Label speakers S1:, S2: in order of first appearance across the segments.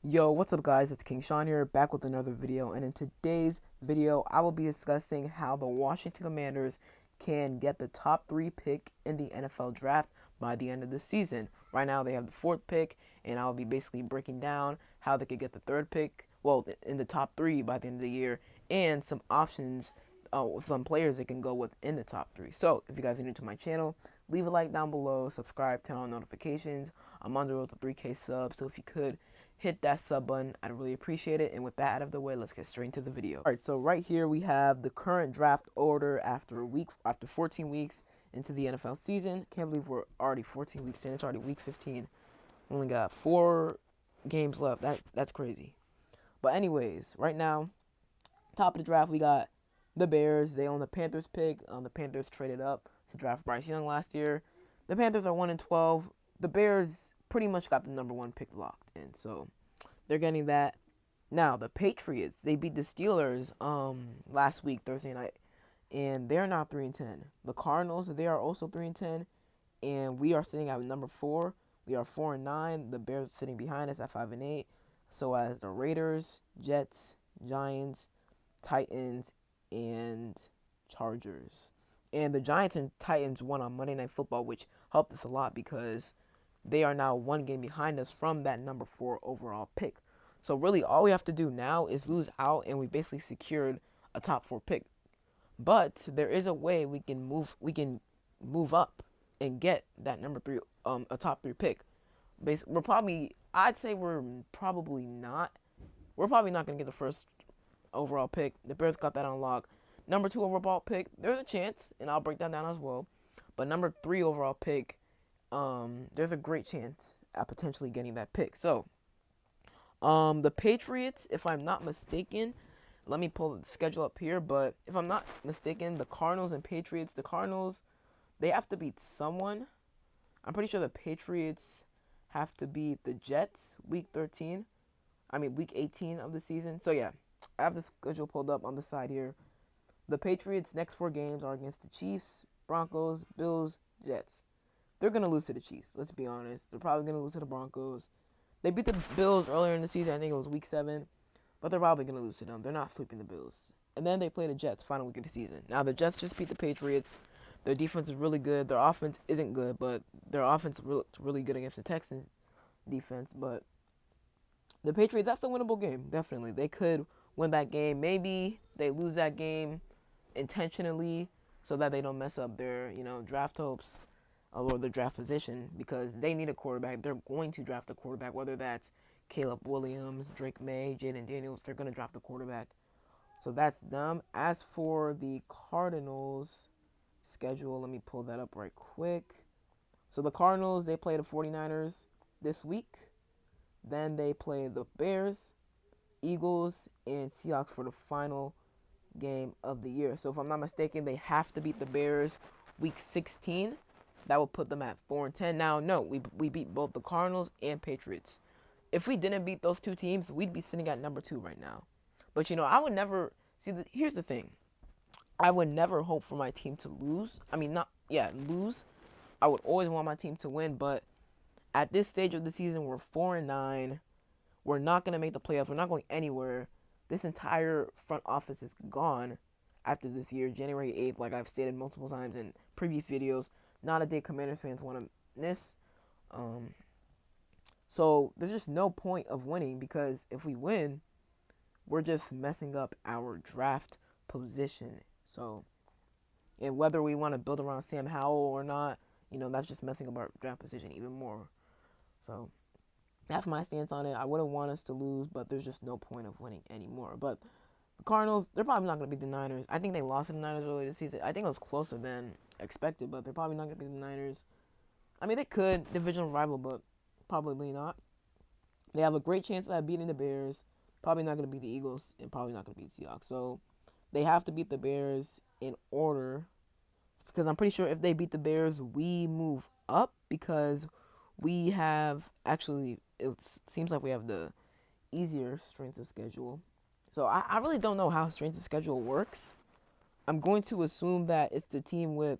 S1: Yo, what's up guys? It's King Sean here, back with another video, and in today's video, I will be discussing how the Washington Commanders can get the top 3 pick in the NFL draft by the end of the season. Right now, they have the 4th pick, and I'll be basically breaking down how they could get the 3rd pick, well, in the top 3 by the end of the year, and some options, some players they can go with in the top 3. So, if you guys are new to my channel, leave a like down below, subscribe, turn on notifications. I'm on the road to 3K subs, so if you could, hit that sub button. I'd really appreciate it. And with that out of the way, let's get straight into the video. All right, so right here we have the current draft order after 14 weeks into the NFL season. Can't believe we're already 14 weeks in. It's already week 15. We only got 4 games left. That's crazy. But anyways, right now, top of the draft, we got the Bears. They own the Panthers pick. The Panthers traded up to draft Bryce Young last year. The Panthers are 1-12. The Bears pretty much got the number 1 pick locked in, so they're getting that. Now the Patriots, they beat the Steelers last week, Thursday night, and they're now 3-10. The Cardinals, they are also 3-10, and we are sitting at number 4. We are 4-9. The Bears are sitting behind us at 5-8. So as the Raiders, Jets, Giants, Titans, and Chargers. And the Giants and Titans won on Monday Night Football, which helped us a lot because they are now 1 game behind us from that number 4 overall pick. So really all we have to do now is lose out, and we basically secured a top 4 pick. But there is a way we can move up and get that number 3 a top 3 pick. I'd say we're probably not going to get the first overall pick. The Bears got that on lock. Number 2 overall pick, there's a chance, and I'll break that down as well. But number 3 overall pick, there's a great chance at potentially getting that pick. So, the Patriots, if I'm not mistaken, let me pull the schedule up here, but if I'm not mistaken, the Cardinals and Patriots, the Cardinals, they have to beat someone. I'm pretty sure the Patriots have to beat the Jets week 18 of the season. So yeah, I have the schedule pulled up on the side here. The Patriots' next 4 games are against the Chiefs, Broncos, Bills, Jets. They're going to lose to the Chiefs, let's be honest. They're probably going to lose to the Broncos. They beat the Bills earlier in the season. I think it was week 7. But they're probably going to lose to them. They're not sweeping the Bills. And then they play the Jets final week of the season. Now, the Jets just beat the Patriots. Their defense is really good. Their offense isn't good, but their offense is really good against the Texans' defense. But the Patriots, that's a winnable game, definitely. They could win that game. Maybe they lose that game intentionally so that they don't mess up their, draft hopes or their draft position, because they need a quarterback. They're going to draft a quarterback, whether that's Caleb Williams, Drake May, Jaden Daniels. They're going to draft a quarterback. So that's them. As for the Cardinals schedule, let me pull that up right quick. So the Cardinals, they play the 49ers this week. Then they play the Bears, Eagles, and Seahawks for the final game of the year. So if I'm not mistaken, they have to beat the Bears week 16. That will put them at 4-10. Now, no, we beat both the Cardinals and Patriots. If we didn't beat those 2 teams, we'd be sitting at number 2 right now. But, I would never – here's the thing. I would never hope for my team to lose. Lose. I would always want my team to win. But at this stage of the season, we're 4-9. We're not going to make the playoffs. We're not going anywhere. This entire front office is gone after this year, January 8th, like I've stated multiple times in previous videos. Not a day Commanders fans want to miss. So there's just no point of winning, because if we win, we're just messing up our draft position. So, and whether we want to build around Sam Howell or not, that's just messing up our draft position even more. So that's my stance on it. I wouldn't want us to lose, but there's just no point of winning anymore. But the Cardinals, they're probably not going to beat the Niners. I think they lost to the Niners earlier this season. I think it was closer than expected, but they're probably not going to beat the Niners. I mean, they could, divisional rival, but probably not. They have a great chance at beating the Bears. Probably not going to beat the Eagles, and probably not going to beat the Seahawks. So they have to beat the Bears in order, because I'm pretty sure if they beat the Bears, we move up, because we have actually, it seems like we have the easier strength of schedule. So I really don't know how strength of schedule works. I'm going to assume that it's the team with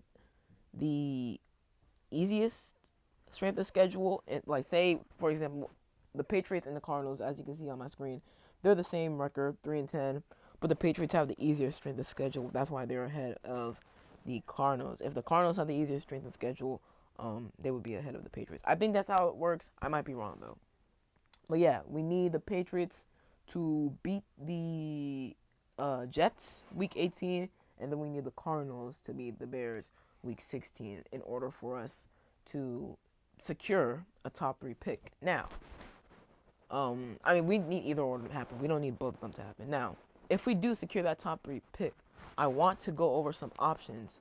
S1: the easiest strength of schedule. And like, say, for example, the Patriots and the Cardinals, as you can see on my screen, they're the same record, 3-10. But the Patriots have the easier strength of schedule. That's why they're ahead of the Cardinals. If the Cardinals have the easier strength of schedule, they would be ahead of the Patriots. I think that's how it works. I might be wrong though. But yeah, we need the Patriots to beat the Jets week 18, and then we need the Cardinals to beat the Bears week 16 in order for us to secure a top 3 pick. Now, I mean, we need either order to happen. We don't need both of them to happen. Now, if we do secure that top 3 pick, I want to go over some options,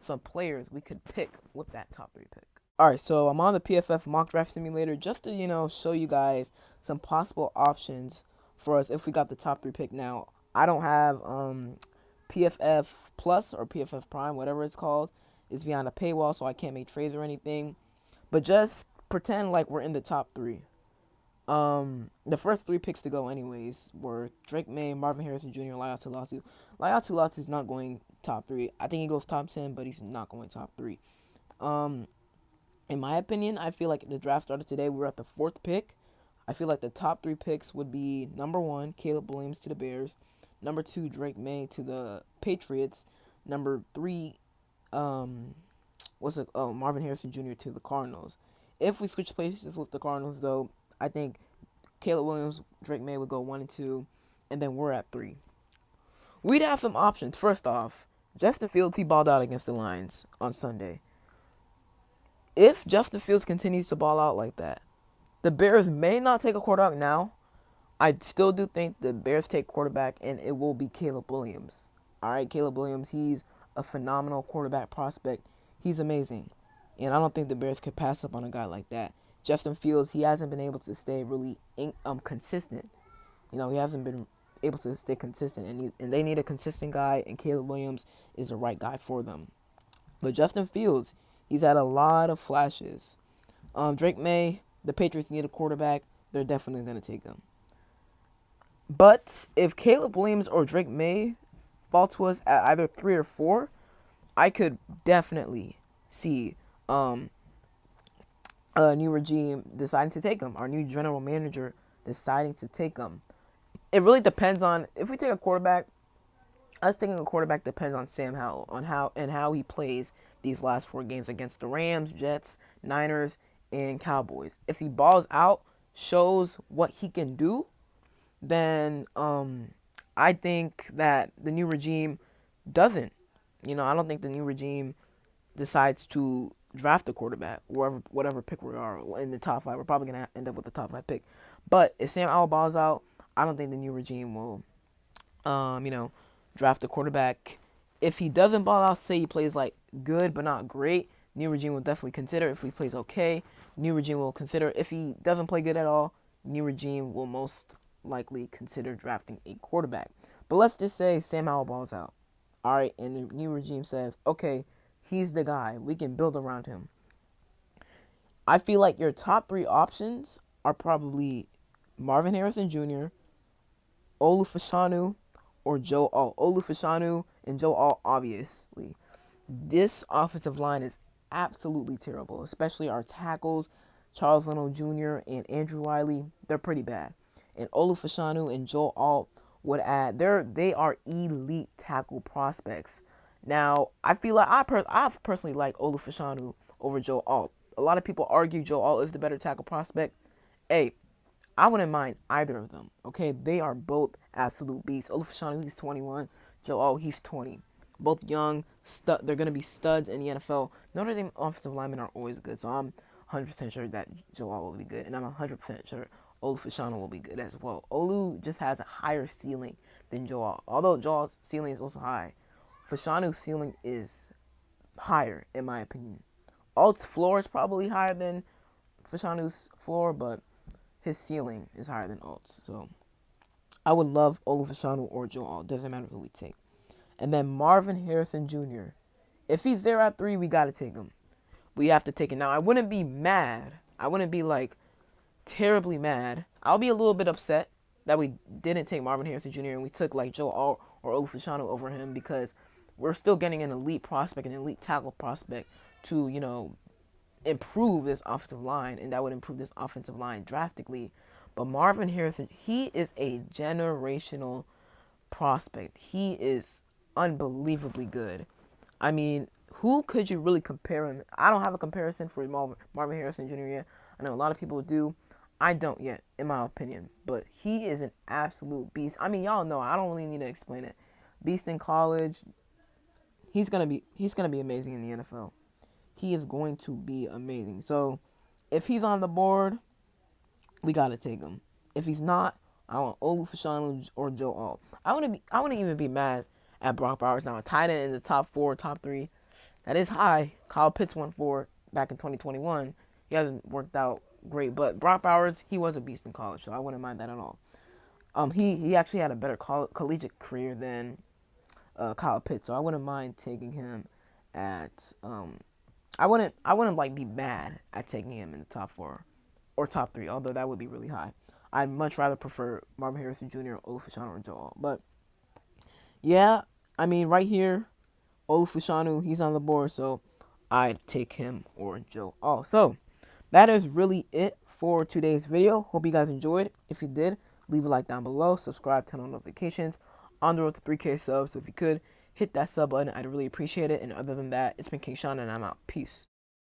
S1: some players we could pick with that top 3 pick. Alright, so I'm on the PFF mock draft simulator just to, show you guys some possible options for us if we got the top 3 pick. Now, I don't have PFF Plus or PFF Prime, whatever it's called. It's behind a paywall, so I can't make trades or anything. But just pretend like we're in the top 3. The first 3 picks to go anyways were Drake May, Marvin Harrison Jr., Laiatu Latu. Laiatu Latu is not going top 3. I think he goes top 10, but he's not going top 3. In my opinion, I feel like the draft started today. We're at the 4th pick. I feel like the top 3 picks would be number 1, Caleb Williams to the Bears. Number 2, Drake May to the Patriots. Number 3, Marvin Harrison Jr. to the Cardinals. If we switch places with the Cardinals, though, I think Caleb Williams, Drake May would go 1 and 2, and then we're at 3. We'd have some options. First off, Justin Fields, he balled out against the Lions on Sunday. If Justin Fields continues to ball out like that, the Bears may not take a quarterback now. I still do think the Bears take quarterback, and it will be Caleb Williams. All right, Caleb Williams, he's a phenomenal quarterback prospect. He's amazing. And I don't think the Bears could pass up on a guy like that. Justin Fields, he hasn't been able to stay really consistent. He hasn't been able to stay consistent, and they need a consistent guy, and Caleb Williams is the right guy for them. But Justin Fields, he's had a lot of flashes. Drake May, the Patriots need a quarterback. They're definitely going to take him. But if Caleb Williams or Drake May fall to us at either 3 or 4, I could definitely see a new regime deciding to take him. Our new general manager deciding to take him. It really depends on if we take a quarterback. Us taking a quarterback depends on Sam Howell, on how he plays these last 4 games against the Rams, Jets, Niners, and Cowboys. If he balls out, shows what he can do, then I think that the new regime doesn't. I don't think the new regime decides to draft a quarterback, whatever pick we are in the top 5. We're probably going to end up with the top 5 pick. But if Sam Howell balls out, I don't think the new regime will, draft a quarterback. If he doesn't ball out, say he plays like good but not great, new regime will definitely consider. If he plays okay, new regime will consider. If he doesn't play good at all, new regime will most likely consider drafting a quarterback. But let's just say Sam Howell balls out. All right, and the new regime says, okay, he's the guy. We can build around him. I feel like your top 3 options are probably Marvin Harrison Jr., Olu Fashanu, or Joe Alt. Olu Fashanu and Joe Alt, obviously. This offensive line is absolutely terrible, especially our tackles, Charles Leno Jr. and Andrew Wiley. They're pretty bad. And Olu Fashanu and Joe Alt would add. They are elite tackle prospects. Now, I feel like I personally like Olu Fashanu over Joe Alt. A lot of people argue Joe Alt is the better tackle prospect. Hey, I wouldn't mind either of them. Okay, they are both absolute beasts. Olu Fashanu, he's 21. Joe Alt, he's 20. Both young, they're going to be studs in the NFL. Notre Dame offensive linemen are always good, so I'm 100% sure that Joe Alt will be good, and I'm 100% sure Olu Fashanu will be good as well. Olu just has a higher ceiling than Joe Alt. Although Joe Alt's ceiling is also high, Fashanu's ceiling is higher, in my opinion. Alt's floor is probably higher than Fashanu's floor, but his ceiling is higher than Alt's. So I would love Olu Fashanu or Joe Alt. Doesn't matter who we take. And then Marvin Harrison Jr. If he's there at 3, we got to take him. We have to take him. Now, I wouldn't be mad. I wouldn't be, terribly mad. I'll be a little bit upset that we didn't take Marvin Harrison Jr. and we took, Joe Alt or Olu Fashanu over him, because we're still getting an elite prospect, an elite tackle prospect to, improve this offensive line, and that would improve this offensive line drastically. But Marvin Harrison, he is a generational prospect. He is unbelievably good. I mean, who could you really compare him? I don't have a comparison for Marvin Harrison Jr. yet. I know a lot of people do. I don't yet, in my opinion. But he is an absolute beast. I mean, y'all know. I don't really need to explain it. Beast in college. He's gonna be amazing in the NFL. He is going to be amazing. So, if he's on the board, we gotta take him. If he's not, I want Olu Fashanu or Joe Alt. I wouldn't even be mad at Brock Bowers now. Tight end in the top 4, top 3. That is high. Kyle Pitts went for it back in 2021. He hasn't worked out great, but Brock Bowers, he was a beast in college, so I wouldn't mind that at all. He actually had a better collegiate career than Kyle Pitts, so I wouldn't mind taking him at I wouldn't like be mad at taking him in the top 4 or top 3, although that would be really high. I'd much rather prefer Marvin Harrison Jr., Olufashanu, or Joel. But yeah, I mean right here, Olufashanu, he's on the board, so I'd take him or Joe. Oh, so that is really it for today's video. Hope you guys enjoyed. If you did, leave a like down below, subscribe, turn on notifications. On the road to 3K subs, so if you could hit that sub button, I'd really appreciate it. And other than that, it's been King Sean, and I'm out. Peace.